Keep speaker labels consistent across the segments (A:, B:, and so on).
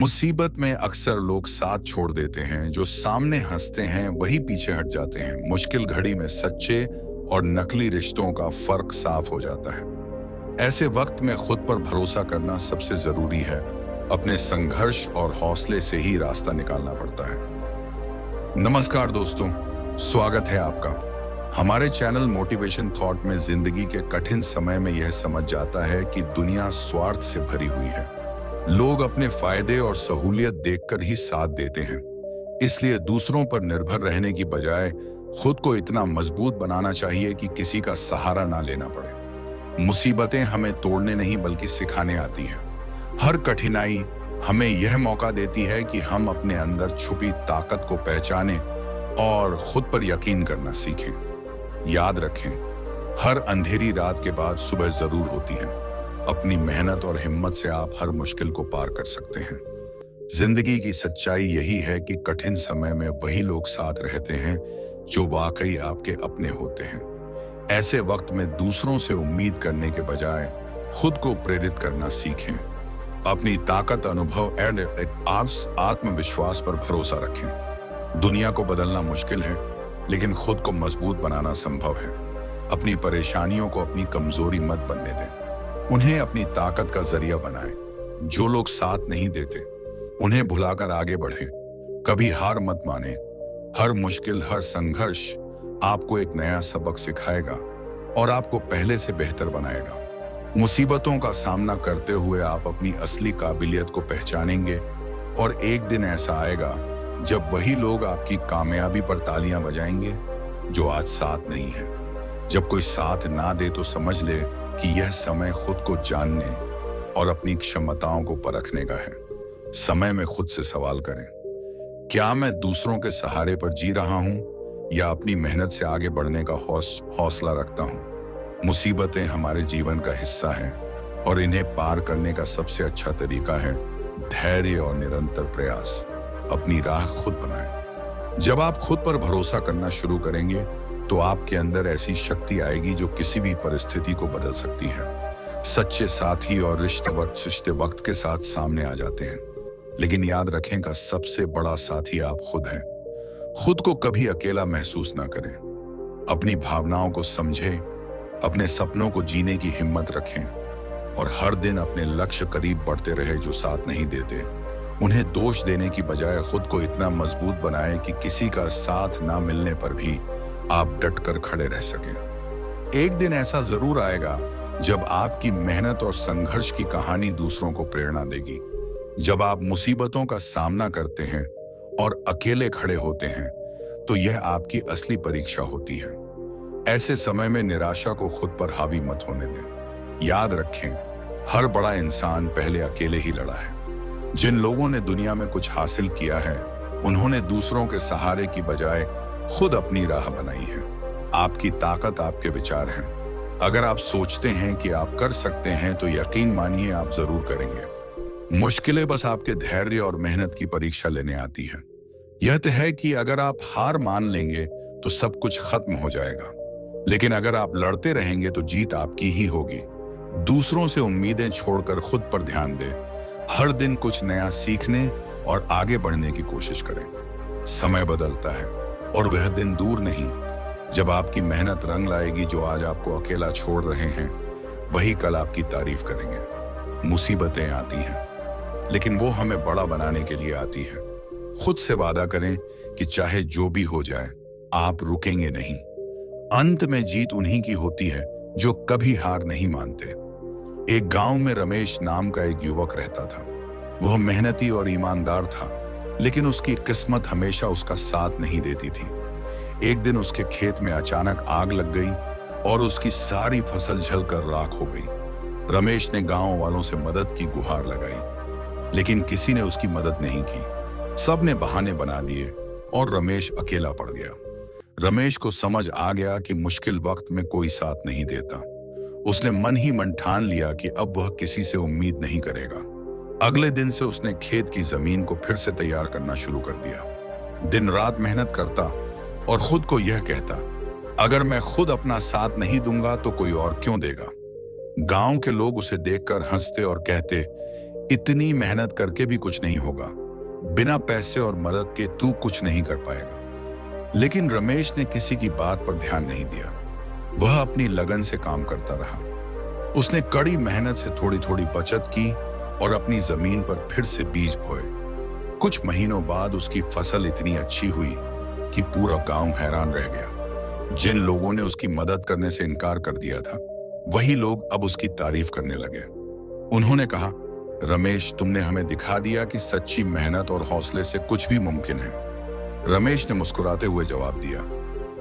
A: मुसीबत में अक्सर लोग साथ छोड़ देते हैं। जो सामने हंसते हैं वही पीछे हट जाते हैं। मुश्किल घड़ी में सच्चे और नकली रिश्तों का फर्क साफ हो जाता है। ऐसे वक्त में खुद पर भरोसा करना सबसे जरूरी है। अपने संघर्ष और हौसले से ही रास्ता निकालना पड़ता है। नमस्कार दोस्तों, स्वागत है आपका हमारे चैनल मोटिवेशन थॉट में। जिंदगी के कठिन समय में यह समझ जाता है कि दुनिया स्वार्थ से भरी हुई है। लोग अपने फायदे और सहूलियत देखकर ही साथ देते हैं। इसलिए दूसरों पर निर्भर रहने की बजाय खुद को इतना मजबूत बनाना चाहिए कि किसी का सहारा ना लेना पड़े। मुसीबतें हमें तोड़ने नहीं बल्कि सिखाने आती हैं। हर कठिनाई हमें यह मौका देती है कि हम अपने अंदर छुपी ताकत को पहचानें और खुद पर यकीन करना सीखें। याद रखें, हर अंधेरी रात के बाद सुबह जरूर होती है। अपनी मेहनत और हिम्मत से आप हर मुश्किल को पार कर सकते हैं। जिंदगी की सच्चाई यही है कि कठिन समय में वही लोग साथ रहते हैं जो वाकई आपके अपने होते हैं। ऐसे वक्त में दूसरों से उम्मीद करने के बजाय खुद को प्रेरित करना सीखें। अपनी ताकत, अनुभव और आत्मविश्वास पर भरोसा रखें। दुनिया को बदलना मुश्किल है, लेकिन खुद को मजबूत बनाना संभव है। अपनी परेशानियों को अपनी कमजोरी मत बनने दें, उन्हें अपनी ताकत का जरिया बनाएं। जो लोग साथ नहीं देते उन्हें भुलाकर आगे बढ़ें। कभी हार मत माने। हर मुश्किल, हर संघर्ष आपको एक नया सबक सिखाएगा और आपको पहले से बेहतर बनाएगा। मुसीबतों का सामना करते हुए आप अपनी असली काबिलियत को पहचानेंगे और एक दिन ऐसा आएगा जब वही लोग आपकी कामयाबी पर तालियां बजाएंगे जो आज साथ नहीं है। जब कोई साथ ना दे तो समझ ले कि यह समय खुद को जानने और अपनी क्षमताओं को परखने का है। समय में खुद से सवाल करें, क्या मैं दूसरों के सहारे पर जी रहा हूं या अपनी मेहनत से आगे बढ़ने का हौसला रखता हूं? मुसीबतें हमारे जीवन का हिस्सा हैं और इन्हें पार करने का सबसे अच्छा तरीका है धैर्य और निरंतर प्रयास। अपनी राह खुद बनाएं। जब आप खुद पर भरोसा करना शुरू करेंगे तो आपके अंदर ऐसी शक्ति आएगी जो किसी भी परिस्थिति को बदल सकती है। सच्चे साथी और रिश्ते वक्त के साथ सामने आ जाते हैं, लेकिन याद रखें का सबसे बड़ा साथी आप खुद हैं। खुद को कभी अकेला महसूस ना करें। अपनी भावनाओं को समझें, अपने सपनों को जीने की हिम्मत रखें और हर दिन अपने लक्ष्य करीब बढ़ते रहे। जो साथ नहीं देते उन्हें दोष देने की बजाय खुद को इतना मजबूत बनाएं कि किसी का साथ ना मिलने पर भी आप डटकर खड़े रह सकें। एक दिन ऐसा जरूर आएगा जब आपकी मेहनत और संघर्ष की कहानी दूसरों को प्रेरणा देगी। जब आप मुसीबतों का सामना करते हैं और अकेले खड़े होते हैं तो यह आपकी असली परीक्षा होती है। ऐसे समय में निराशा को खुद पर हावी मत होने दें। याद रखें, हर बड़ा इंसान पहले अकेले ही लड़ा है। जिन लोगों ने दुनिया में कुछ हासिल किया है उन्होंने दूसरों के सहारे की बजाय खुद अपनी राह बनाई है। आपकी ताकत आपके विचार हैं। अगर आप सोचते हैं कि आप कर सकते हैं तो यकीन मानिए आप जरूर करेंगे। मुश्किलें बस आपके धैर्य और मेहनत की परीक्षा लेने आती है। यह तो है कि अगर आप हार मान लेंगे तो सब कुछ खत्म हो जाएगा, लेकिन अगर आप लड़ते रहेंगे तो जीत आपकी ही होगी। दूसरों से उम्मीदें छोड़कर खुद पर ध्यान दें। हर दिन कुछ नया सीखने और आगे बढ़ने की कोशिश करें। समय बदलता है और वह दिन दूर नहीं जब आपकी मेहनत रंग लाएगी। जो आज आपको अकेला छोड़ रहे हैं वही कल आपकी तारीफ करेंगे। मुसीबतें आती हैं, लेकिन वो हमें बड़ा बनाने के लिए आती है। खुद से वादा करें कि चाहे जो भी हो जाए आप रुकेंगे नहीं। अंत में जीत उन्हीं की होती है जो कभी हार नहीं मानते। एक गांव में रमेश नाम का एक युवक रहता था। वह मेहनती और ईमानदार था, लेकिन उसकी किस्मत हमेशा उसका साथ नहीं देती थी। एक दिन उसके खेत में अचानक आग लग गई और उसकी सारी फसल जलकर राख हो गई। रमेश ने गांव वालों से मदद की गुहार लगाई, लेकिन किसी ने उसकी मदद नहीं की। सब ने बहाने बना दिए और रमेश अकेला पड़ गया। रमेश को समझ आ गया कि मुश्किल वक्त में कोई साथ नहीं देता। उसने मन ही मन ठान लिया कि अब वह किसी से उम्मीद नहीं करेगा। अगले दिन से उसने खेत की जमीन को फिर से तैयार करना शुरू कर दिया। दिन रात मेहनत करता और खुद को यह कहता, अगर मैं खुद अपना साथ नहीं दूंगा तो कोई और क्यों देगा। गांव के लोग उसे देखकर हंसते और कहते, इतनी मेहनत करके भी कुछ नहीं होगा। बिना पैसे और मदद के तू कुछ नहीं कर पाएगा। लेकिन रमेश ने किसी की बात पर ध्यान नहीं दिया। वह अपनी लगन से काम करता रहा। उसने कड़ी मेहनत से थोड़ी थोड़ी बचत की और अपनी जमीन पर फिर से बीज बोए। कुछ महीनों बाद उसकी फसल इतनी अच्छी हुई कि पूरा गांव हैरान रह गया। जिन लोगों ने उसकी मदद करने से इनकार कर दिया था, वही लोग अब उसकी तारीफ करने लगे। उन्होंने कहा, रमेश, तुमने हमें दिखा दिया कि सच्ची मेहनत और हौसले से कुछ भी मुमकिन है। रमेश ने मुस्कुराते हुए जवाब दिया,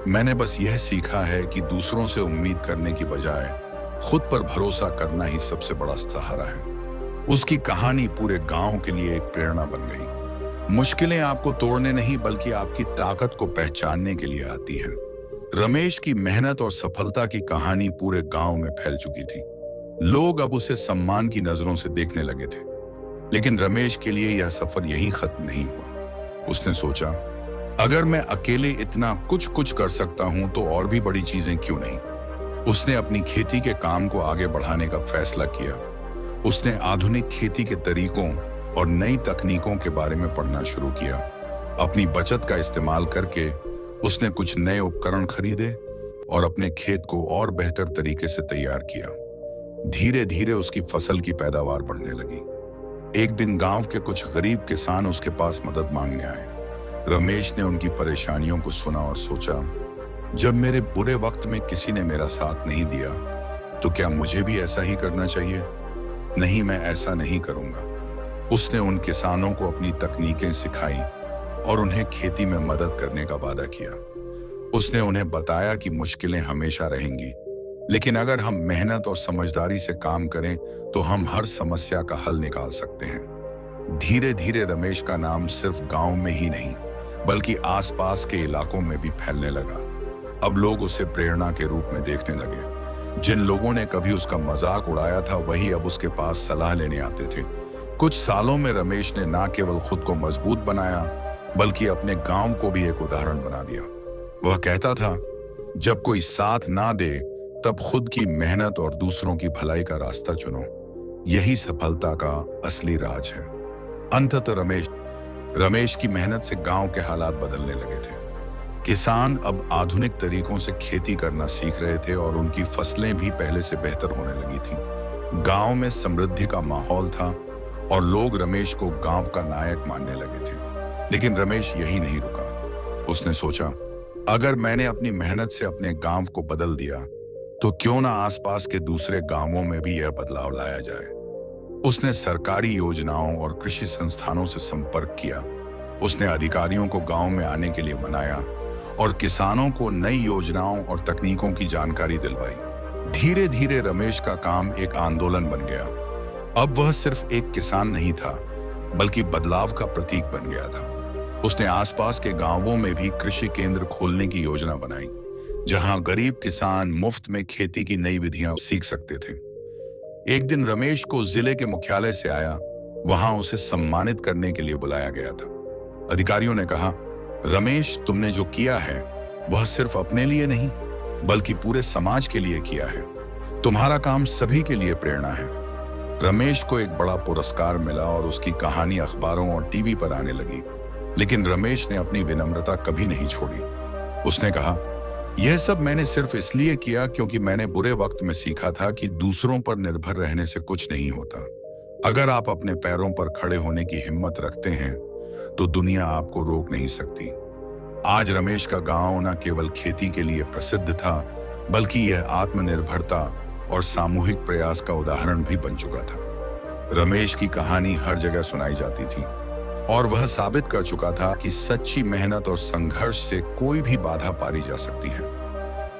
A: मैंने बस यह सीखा है कि दूसरों से उम्मीद करने की बजाय खुद पर भरोसा करना ही सबसे बड़ा सहारा है। उसकी कहानी पूरे गांव के लिए एक प्रेरणा बन गई। मुश्किलें आपको तोड़ने नहीं बल्कि आपकी ताकत को पहचानने के लिए आती हैं। रमेश की मेहनत और सफलता की कहानी पूरे गांव में फैल चुकी थी। लोग अब उसे सम्मान की नजरों से देखने लगे थे। लेकिन रमेश के लिए यह सफर यहीं खत्म नहीं हुआ। उसने सोचा, अगर मैं अकेले इतना कुछ कर सकता हूं तो और भी बड़ी चीजें क्यों नहीं। उसने अपनी खेती के काम को आगे बढ़ाने का फैसला किया। उसने आधुनिक खेती के तरीकों और नई तकनीकों के बारे में पढ़ना शुरू किया। अपनी बचत का इस्तेमाल करके उसने कुछ नए उपकरण खरीदे और अपने खेत को और बेहतर तरीके से तैयार किया। धीरे धीरे उसकी फसल की पैदावार बढ़ने लगी। एक दिन गांव के कुछ गरीब किसान उसके पास मदद मांगने आए। रमेश ने उनकी परेशानियों को सुना और सोचा, जब मेरे बुरे वक्त में किसी ने मेरा साथ नहीं दिया तो क्या मुझे भी ऐसा ही करना चाहिए? नहीं, मैं ऐसा नहीं करूंगा। उसने उन किसानों को अपनी तकनीकें सिखाई और उन्हें खेती में मदद करने का वादा किया। उसने उन्हें बताया कि मुश्किलें हमेशा रहेंगी, लेकिन अगर हम मेहनत और समझदारी से काम करें तो हम हर समस्या का हल निकाल सकते हैं। धीरे धीरे रमेश का नाम सिर्फ गांव में ही नहीं बल्कि आसपास के इलाकों में भी फैलने लगा। अब लोग उसे प्रेरणा के रूप में देखने लगे। जिन लोगों ने कभी उसका मजाक उड़ाया था, वही अब उसके पास सलाह लेने आते थे। कुछ सालों में रमेश ने न केवल खुद को मजबूत बनाया बल्कि अपने गांव को भी एक उदाहरण बना दिया। वह कहता था, जब कोई साथ ना दे तब खुद की मेहनत और दूसरों की भलाई का रास्ता चुनो। यही सफलता का असली राज है। अंततः रमेश की मेहनत से गांव के हालात बदलने लगे थे। किसान अब आधुनिक तरीकों से खेती करना सीख रहे थे और उनकी फसलें भी पहले से बेहतर होने लगी थीं। गांव में समृद्धि का माहौल था और लोग रमेश को गांव का नायक मानने लगे थे। लेकिन रमेश यही नहीं रुका। उसने सोचा, अगर मैंने अपनी मेहनत से अपने गांव को बदल दिया तो क्यों ना आसपास के दूसरे गांवों में भी यह बदलाव लाया जाए। उसने सरकारी योजनाओं और कृषि संस्थानों से संपर्क किया। उसने अधिकारियों को गांव में आने के लिए मनाया और किसानों को नई योजनाओं और तकनीकों की जानकारी दिलवाई। धीरे धीरे रमेश का काम एक आंदोलन बन गया। अब वह सिर्फ एक किसान नहीं था बल्कि बदलाव का प्रतीक बन गया था। उसने आसपास के गांवों में भी कृषि केंद्र खोलने की योजना बनाई, जहां गरीब किसान मुफ्त में खेती की नई विधियां सीख सकते थे। एक दिन रमेश को जिले के मुख्यालय से आया। वहां उसे सम्मानित करने के लिए बुलाया गया था। अधिकारियों ने कहा, रमेश, तुमने जो किया है वह सिर्फ अपने लिए नहीं बल्कि पूरे समाज के लिए किया है। तुम्हारा काम सभी के लिए प्रेरणा है। रमेश को एक बड़ा पुरस्कार मिला और उसकी कहानी अखबारों और टीवी पर आने लगी। लेकिन रमेश ने अपनी विनम्रता कभी नहीं छोड़ी। उसने कहा, यह सब मैंने सिर्फ इसलिए किया क्योंकि मैंने बुरे वक्त में सीखा था कि दूसरों पर निर्भर रहने से कुछ नहीं होता। अगर आप अपने पैरों पर खड़े होने की हिम्मत रखते हैं तो दुनिया आपको रोक नहीं सकती। आज रमेश का गांव न केवल खेती के लिए प्रसिद्ध था बल्कि यह आत्मनिर्भरता और सामूहिक प्रयास का उदाहरण भी बन चुका था। रमेश की कहानी हर जगह सुनाई जाती थी और वह साबित कर चुका था कि सच्ची मेहनत और संघर्ष से कोई भी बाधा पारी जा सकती है।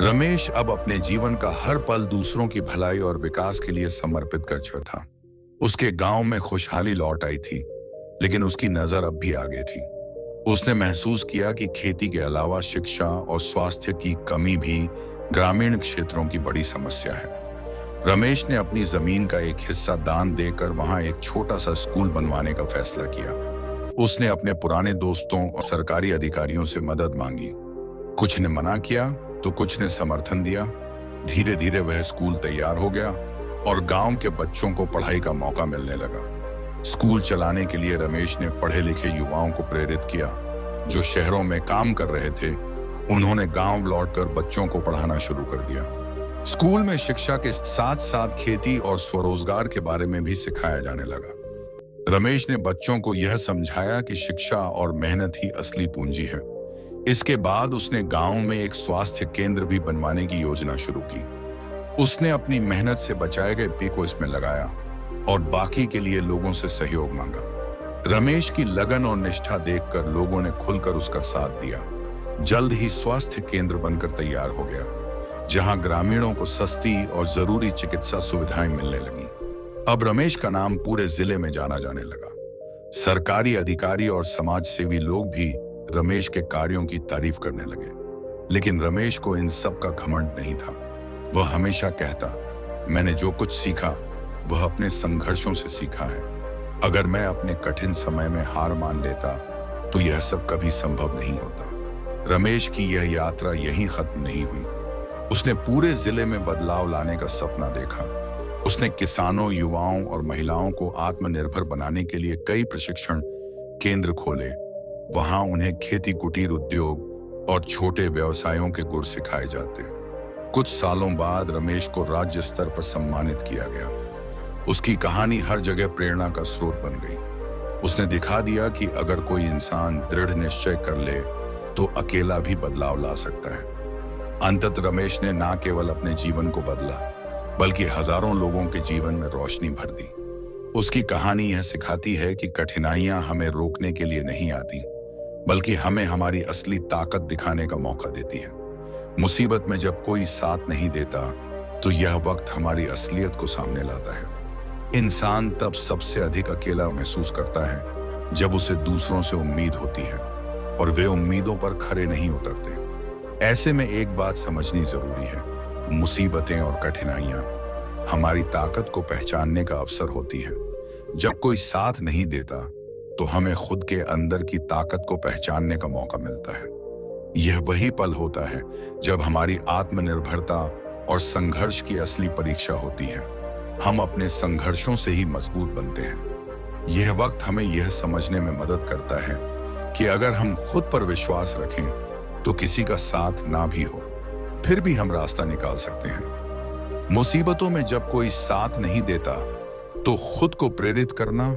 A: रमेश अब अपने जीवन का हर पल दूसरों की भलाई और विकास के लिए समर्पित कर चुका था। उसके गांव में खुशहाली लौट आई थी, लेकिन उसकी नजर अब भी आगे थी। उसने महसूस किया कि खेती के अलावा शिक्षा और स्वास्थ्य की कमी भी ग्रामीण क्षेत्रों की बड़ी समस्या है। रमेश ने अपनी जमीन का एक हिस्सा दान देकर वहां एक छोटा सा स्कूल बनवाने का फैसला किया। उसने अपने पुराने दोस्तों और सरकारी अधिकारियों से मदद मांगी। कुछ ने मना किया तो कुछ ने समर्थन दिया। धीरे धीरे वह स्कूल तैयार हो गया और गांव के बच्चों को पढ़ाई का मौका मिलने लगा। स्कूल चलाने के लिए रमेश ने पढ़े लिखे युवाओं को प्रेरित किया। जो शहरों में काम कर रहे थे, उन्होंने गांव लौटकर बच्चों को पढ़ाना शुरू कर दिया। स्कूल में शिक्षा के साथ साथ खेती और स्वरोजगार के बारे में भी सिखाया जाने लगा। रमेश ने बच्चों को यह समझाया कि शिक्षा और मेहनत ही असली पूंजी है। इसके बाद उसने गांव में एक स्वास्थ्य केंद्र भी बनवाने की योजना शुरू की। उसने अपनी मेहनत से बचाए गए पैसे को इसमें लगाया और बाकी के लिए लोगों से सहयोग मांगा। रमेश की लगन और निष्ठा देखकर लोगों ने खुलकर उसका साथ दिया। जल्द ही स्वास्थ्य केंद्र बनकर तैयार हो गया, जहां ग्रामीणों को सस्ती और जरूरी चिकित्सा सुविधाएं मिलने लगीं। अब रमेश का नाम पूरे जिले में जाना जाने लगा। सरकारी अधिकारी और समाज सेवी लोग भी रमेश के कार्यों की तारीफ करने लगे। लेकिन रमेश को इन सब का घमंड नहीं था। वह हमेशा कहता, मैंने जो कुछ सीखा वह अपने संघर्षों से सीखा है। अगर मैं अपने कठिन समय में हार मान लेता तो यह सब कभी संभव नहीं होता। रमेश की यह यात्रा यहीं खत्म नहीं हुई। उसने पूरे जिले में बदलाव लाने का सपना देखा। उसने किसानों, युवाओं और महिलाओं को आत्मनिर्भर बनाने के लिए कई प्रशिक्षण केंद्र खोले। वहां उन्हें खेती, कुटीर उद्योग और छोटे व्यवसायों के गुर सिखाए जाते। कुछ सालों बाद रमेश को राज्य स्तर पर सम्मानित किया गया। उसकी कहानी हर जगह प्रेरणा का स्रोत बन गई। उसने दिखा दिया कि अगर कोई इंसान दृढ़ निश्चय कर ले तो अकेला भी बदलाव ला सकता है। अंततः रमेश ने न केवल अपने जीवन को बदला, बल्कि हजारों लोगों के जीवन में रोशनी भर दी। उसकी कहानी यह सिखाती है कि कठिनाइयां हमें रोकने के लिए नहीं आती, बल्कि हमें हमारी असली ताकत दिखाने का मौका देती है। मुसीबत में जब कोई साथ नहीं देता तो यह वक्त हमारी असलियत को सामने लाता है। इंसान तब सबसे अधिक अकेला महसूस करता है जब उसे दूसरों से उम्मीद होती है और वे उम्मीदों पर खरे नहीं उतरते। ऐसे में एक बात समझनी जरूरी है, मुसीबतें और कठिनाइयां हमारी ताकत को पहचानने का अवसर होती है। जब कोई साथ नहीं देता तो हमें खुद के अंदर की ताकत को पहचानने का मौका मिलता है। यह वही पल होता है जब हमारी आत्मनिर्भरता और संघर्ष की असली परीक्षा होती है। हम अपने संघर्षों से ही मजबूत बनते हैं। यह वक्त हमें यह समझने में मदद करता है कि अगर हम खुद पर विश्वास रखें तो किसी का साथ ना भी हो, फिर भी हम रास्ता निकाल सकते हैं। मुसीबतों में जब कोई साथ नहीं देता तो खुद को प्रेरित करना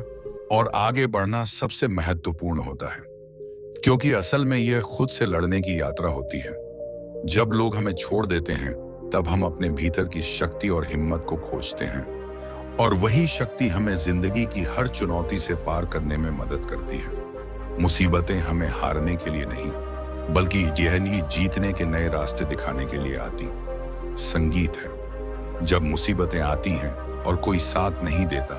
A: और आगे बढ़ना सबसे महत्वपूर्ण होता है, क्योंकि असल में यह खुद से लड़ने की यात्रा होती है। जब लोग हमें छोड़ देते हैं तब हम अपने भीतर की शक्ति और हिम्मत को खोजते हैं, और वही शक्ति हमें जिंदगी की हर चुनौती से पार करने में मदद करती है। मुसीबतें हमें हारने के लिए नहीं, बल्कि जहनी जीतने के नए रास्ते दिखाने के लिए आती संगीत है। जब मुसीबतें आती हैं और कोई साथ नहीं देता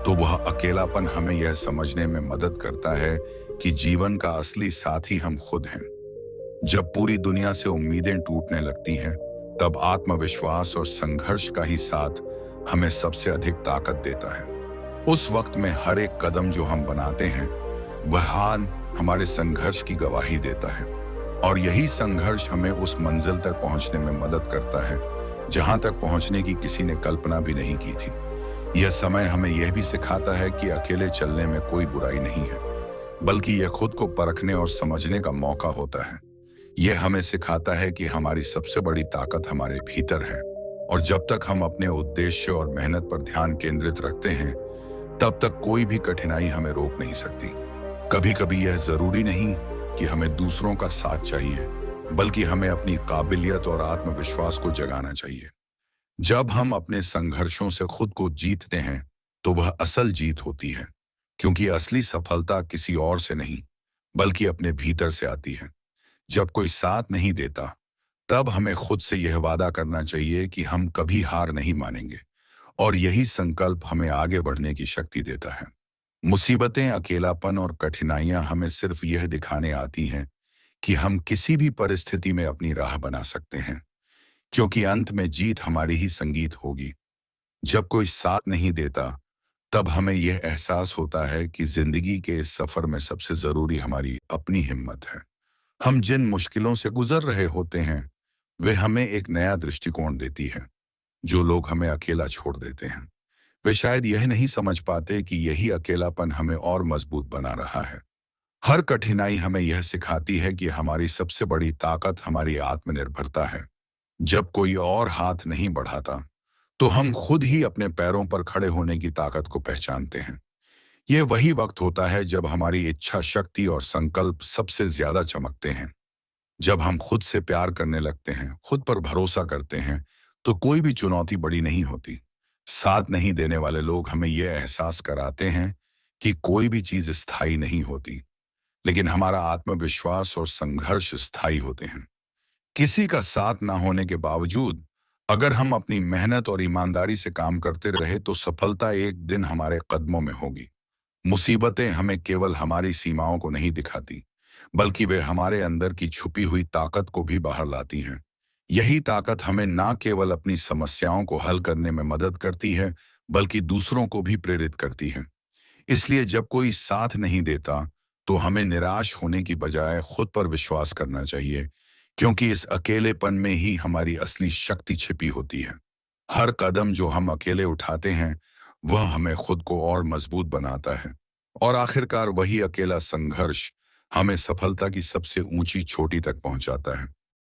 A: तो वह अकेलापन हमें यह समझने में मदद करता है कि जीवन का असली साथी हम खुद हैं। जब पूरी दुनिया से उम्मीदें टूटने लगती हैं तब आत्मविश्वास और संघर्ष का ही साथ हमें सबसे अधिक ताकत देता है। उस वक्त में हर एक कदम जो हम बनाते हैं वह हाल हमारे संघर्ष की गवाही देता है, और यही संघर्ष हमें उस मंजिल तक पहुंचने में मदद करता है जहां तक पहुंचने की किसी ने कल्पना भी नहीं की थी। यह समय हमें यह भी सिखाता है कि अकेले चलने में कोई बुराई नहीं है, बल्कि यह खुद को परखने और समझने का मौका होता है। यह हमें सिखाता है कि हमारी सबसे बड़ी ताकत हमारे भीतर है, और जब तक हम अपने उद्देश्य और मेहनत पर ध्यान केंद्रित रखते हैं तब तक कोई भी कठिनाई हमें रोक नहीं सकती। कभी कभी यह जरूरी नहीं कि हमें दूसरों का साथ चाहिए, बल्कि हमें अपनी काबिलियत और आत्मविश्वास को जगाना चाहिए। जब हम अपने संघर्षों से खुद को जीतते हैं तो वह असल जीत होती है, क्योंकि असली सफलता किसी और से नहीं बल्कि अपने भीतर से आती है। जब कोई साथ नहीं देता तब हमें खुद से यह वादा करना चाहिए कि हम कभी हार नहीं मानेंगे, और यही संकल्प हमें आगे बढ़ने की शक्ति देता है। मुसीबतें, अकेलापन और कठिनाइयां हमें सिर्फ यह दिखाने आती हैं कि हम किसी भी परिस्थिति में अपनी राह बना सकते हैं, क्योंकि अंत में जीत हमारी ही संगीत होगी। जब कोई साथ नहीं देता तब हमें यह एहसास होता है कि जिंदगी के इस सफर में सबसे जरूरी हमारी अपनी हिम्मत है। हम जिन मुश्किलों से गुजर रहे होते हैं वे हमें एक नया दृष्टिकोण देती है। जो लोग हमें अकेला छोड़ देते हैं वे शायद यह नहीं समझ पाते कि यही अकेलापन हमें और मजबूत बना रहा है। हर कठिनाई हमें यह सिखाती है कि हमारी सबसे बड़ी ताकत हमारी आत्मनिर्भरता है। जब कोई और हाथ नहीं बढ़ाता, तो हम खुद ही अपने पैरों पर खड़े होने की ताकत को पहचानते हैं। यह वही वक्त होता है जब हमारी इच्छा शक्ति और संकल्प सबसे ज्यादा चमकते हैं। जब हम खुद से प्यार करने लगते हैं, खुद पर भरोसा करते हैं, तो कोई भी चुनौती बड़ी नहीं होती। साथ नहीं देने वाले लोग हमें यह एहसास कराते हैं कि कोई भी चीज स्थायी नहीं होती, लेकिन हमारा आत्मविश्वास और संघर्ष स्थायी होते हैं। किसी का साथ ना होने के बावजूद अगर हम अपनी मेहनत और ईमानदारी से काम करते रहे, तो सफलता एक दिन हमारे कदमों में होगी। मुसीबतें हमें केवल हमारी सीमाओं को नहीं दिखाती, बल्कि वे हमारे अंदर की छुपी हुई ताकत को भी बाहर लाती हैं। यही ताकत हमें ना केवल अपनी समस्याओं को हल करने में मदद करती है, बल्कि दूसरों को भी प्रेरित करती है। इसलिए जब कोई साथ नहीं देता, तो हमें निराश होने की बजाय खुद पर विश्वास करना चाहिए, क्योंकि इस अकेलेपन में ही हमारी असली शक्ति छिपी होती है। हर कदम जो हम अकेले उठाते हैं, वह हमें खुद को और मजबूत बनाता है। और आखिरकार वही अकेला संघर्ष हमें सफलता की सबसे ऊंची चोटी तक पहुंचाता है।